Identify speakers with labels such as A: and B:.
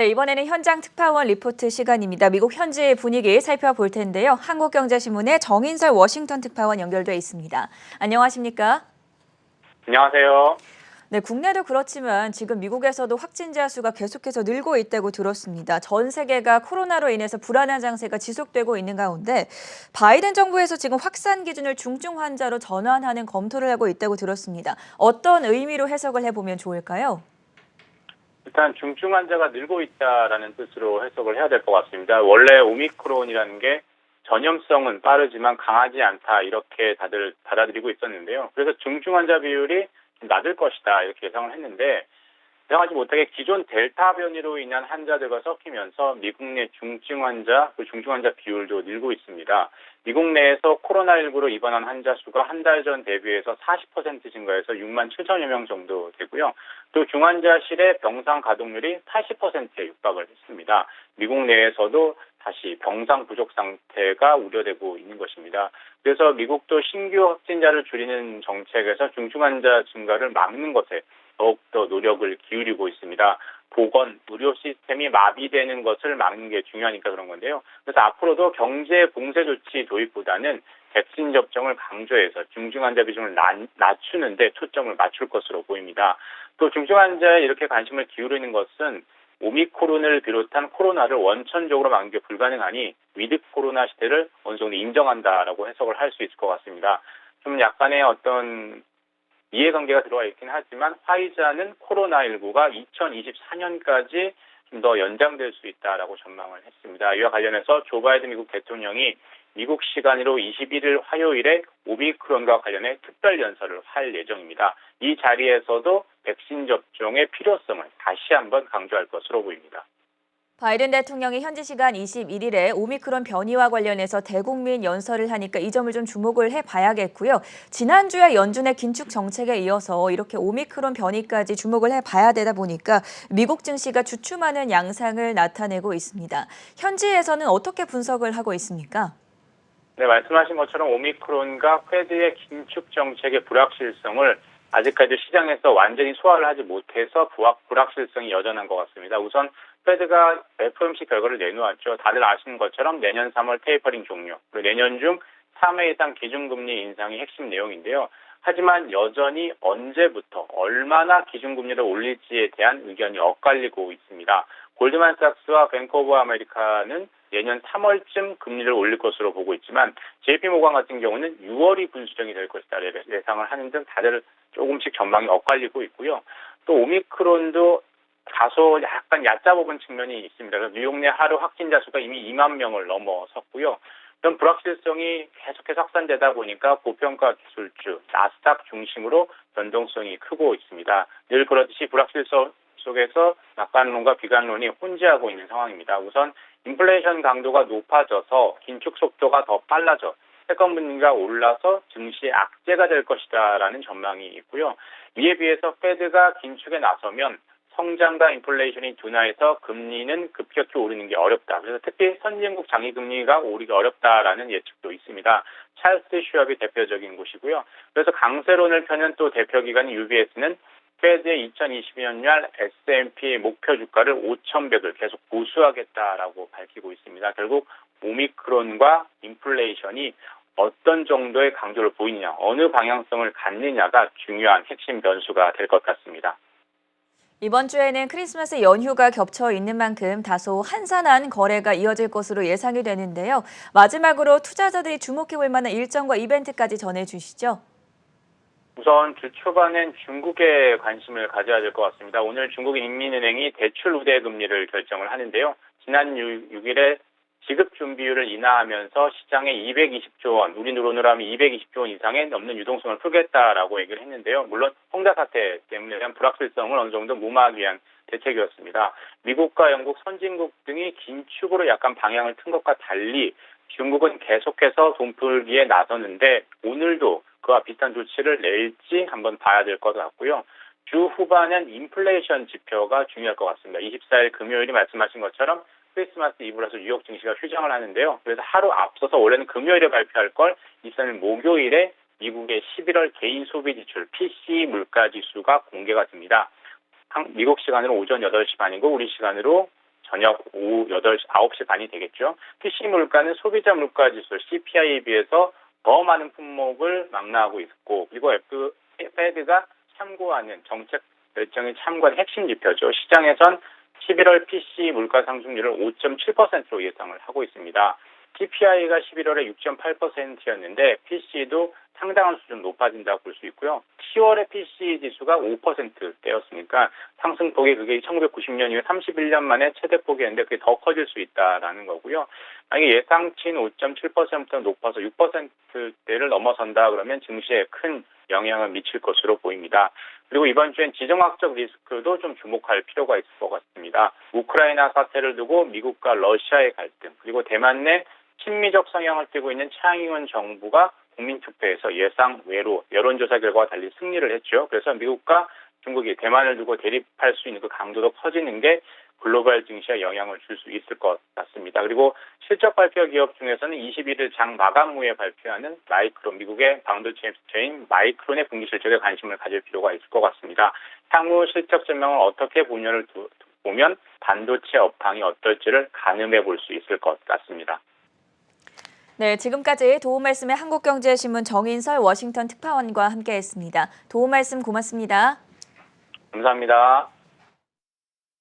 A: 네, 이번에는 현장 특파원 리포트 시간입니다. 미국 현지의 분위기 살펴볼 텐데요. 한국경제신문의 정인설 워싱턴 특파원 연결돼 있습니다. 안녕하십니까?
B: 안녕하세요.
A: 네, 국내도 그렇지만 지금 미국에서도 확진자 수가 계속해서 늘고 있다고 들었습니다. 전 세계가 코로나로 인해서 불안한 장세가 지속되고 있는 가운데 바이든 정부에서 지금 확산 기준을 중증 환자로 전환하는 검토를 하고 있다고 들었습니다. 어떤 의미로 해석을 해보면 좋을까요?
B: 일단 중증 환자가 늘고 있다라는 뜻으로 해석을 해야 될 것 같습니다. 원래 오미크론이라는 게 전염성은 빠르지만 강하지 않다 이렇게 다들 받아들이고 있었는데요. 그래서 중증 환자 비율이 좀 낮을 것이다 이렇게 예상을 했는데 예상하지 못하게 기존 델타 변이로 인한 환자들과 섞이면서 미국 내 중증 환자, 그 중증 환자 비율도 늘고 있습니다. 미국 내에서 코로나19로 입원한 환자 수가 한 달 전 대비해서 40% 증가해서 6만 7천여 명 정도 되고요. 또 중환자실의 병상 가동률이 80%에 육박을 했습니다. 미국 내에서도 다시 병상 부족 상태가 우려되고 있는 것입니다. 그래서 미국도 신규 확진자를 줄이는 정책에서 중증 환자 증가를 막는 것에 더욱더 노력을 기울이고 있습니다. 보건, 의료 시스템이 마비되는 것을 막는 게 중요하니까 그런 건데요. 그래서 앞으로도 경제 봉쇄 조치 도입보다는 백신 접종을 강조해서 중증 환자 비중을 낮추는 데 초점을 맞출 것으로 보입니다. 또 중증 환자에 이렇게 관심을 기울이는 것은 오미크론을 비롯한 코로나를 원천적으로 막는 게 불가능하니 위드 코로나 시대를 어느 정도 인정한다라고 해석을 할 수 있을 것 같습니다. 좀 약간의 어떤 이해관계가 들어와 있긴 하지만 화이자는 코로나19가 2024년까지 좀 더 연장될 수 있다라고 전망을 했습니다. 이와 관련해서 조 바이든 미국 대통령이 미국 시간으로 21일 화요일에 오미크론과 관련해 특별 연설을 할 예정입니다. 이 자리에서도 백신 접종의 필요성을 다시 한번 강조할 것으로 보입니다.
A: 바이든 대통령이 현지 시간 21일에 오미크론 변이와 관련해서 대국민 연설을 하니까 이 점을 좀 주목을 해봐야겠고요. 지난주에 연준의 긴축 정책에 이어서 이렇게 오미크론 변이까지 주목을 해봐야 되다 보니까 미국 증시가 주춤하는 양상을 나타내고 있습니다. 현지에서는 어떻게 분석을 하고 있습니까?
B: 네, 말씀하신 것처럼 오미크론과 패드의 긴축 정책의 불확실성을 아직까지 시장에서 완전히 소화를 하지 못해서 불확실성이 여전한 것 같습니다. 우선 패드가 FOMC 결과를 내놓았죠. 다들 아시는 것처럼 내년 3월 테이퍼링 종료, 그리고 내년 중 3회 이상 기준금리 인상이 핵심 내용인데요. 하지만 여전히 언제부터 얼마나 기준금리를 올릴지에 대한 의견이 엇갈리고 있습니다. 골드만삭스와 뱅크 오브 아메리카는 내년 3월쯤 금리를 올릴 것으로 보고 있지만 JP모건 같은 경우는 6월이 분수령이 될 것이다 예상을 하는 등 다들 조금씩 전망이 엇갈리고 있고요. 또 오미크론도 다소 약간 얕잡아본 측면이 있습니다. 그래서 뉴욕 내 하루 확진자 수가 이미 2만 명을 넘어섰고요. 이런 불확실성이 계속해서 확산되다 보니까 고평가 기술주, 나스닥 중심으로 변동성이 크고 있습니다. 늘 그렇듯이 불확실성 속에서 낙관론과 비관론이 혼재하고 있는 상황입니다. 우선 인플레이션 강도가 높아져서 긴축 속도가 더 빨라져 채권 금리가 올라서 증시의 악재가 될 것이다라는 전망이 있고요. 이에 비해서 패드가 긴축에 나서면 성장과 인플레이션이 둔화해서 금리는 급격히 오르는 게 어렵다. 그래서 특히 선진국 장기금리가 오르기 어렵다라는 예측도 있습니다. 찰스 슈왑이 대표적인 곳이고요. 그래서 강세론을 펴는 또 대표기관인 UBS는 패드의 2022년말 S&P 목표 주가를 5,100을 계속 보수하겠다라고 밝히고 있습니다. 결국 오미크론과 인플레이션이 어떤 정도의 강조를 보이느냐, 어느 방향성을 갖느냐가 중요한 핵심 변수가 될 것 같습니다.
A: 이번 주에는 크리스마스 연휴가 겹쳐 있는 만큼 다소 한산한 거래가 이어질 것으로 예상이 되는데요. 마지막으로 투자자들이 주목해 볼 만한 일정과 이벤트까지 전해주시죠.
B: 우선 주 초반엔 중국에 관심을 가져야 될 것 같습니다. 오늘 중국인민은행이 대출 우대 금리를 결정을 하는데요. 지난 6일에 지급 준비율을 인하하면서 시장에 220조 원, 우리 돈으로 하면 220조 원 이상의 넘는 유동성을 풀겠다라고 얘기를 했는데요. 물론 홍다 사태 때문에 대한 불확실성을 어느 정도 무마하기 위한 대책이었습니다. 미국과 영국, 선진국 등이 긴축으로 약간 방향을 튼 것과 달리 중국은 계속해서 돈 풀기에 나서는데 오늘도 그와 비슷한 조치를 낼지 한번 봐야 될 것 같고요. 주 후반엔 인플레이션 지표가 중요할 것 같습니다. 24일 금요일이 말씀하신 것처럼 크리스마스 이브라서 뉴욕 증시가 휴장을 하는데요. 그래서 하루 앞서서 원래는 금요일에 발표할 걸 이번에는 목요일에 미국의 11월 개인 소비 지출 PCE 물가 지수가 공개가 됩니다. 미국 시간으로 오전 8시 반이고 우리 시간으로 저녁 오후 9시 반이 되겠죠. PC 물가는 소비자 물가 지수 CPI에 비해서 더 많은 품목을 망라하고 있고, 그리고 페드가 참고하는 정책 결정이 참고한 핵심 지표죠. 시장에선 11월 PC 물가 상승률을 5.7%로 예상을 하고 있습니다. CPI가 11월에 6.8%였는데 PC도 상당한 수준 높아진다고 볼 수 있고요. 10월에 PC 지수가 5%대였으니까 상승폭이 그게 1990년 이후 31년 만에 최대폭이었는데 그게 더 커질 수 있다라는 거고요. 만약에 예상치인 5.7%부터 높아서 6%대를 넘어선다 그러면 증시에 큰 영향을 미칠 것으로 보입니다. 그리고 이번 주엔 지정학적 리스크도 좀 주목할 필요가 있을 것 같습니다. 우크라이나 사태를 두고 미국과 러시아의 갈등, 그리고 대만 내 친미적 성향을 띠고 있는 차잉원 정부가 국민투표에서 예상 외로 여론조사 결과와 달리 승리를 했죠. 그래서 미국과 중국이 대만을 두고 대립할 수 있는 그 강도도 커지는 게 글로벌 증시에 영향을 줄 수 있을 것 같습니다. 그리고 실적 발표 기업 중에서는 21일 장 마감 후에 발표하는 마이크론, 미국의 반도체 업체인 마이크론의 분기 실적에 관심을 가질 필요가 있을 것 같습니다. 향후 실적 전망을 어떻게 보면 반도체 업황이 어떨지를 가늠해 볼 수 있을 것 같습니다.
A: 네, 지금까지 도움 말씀의 한국경제신문 정인설 워싱턴 특파원과 함께했습니다. 도움 말씀 고맙습니다.
B: 감사합니다.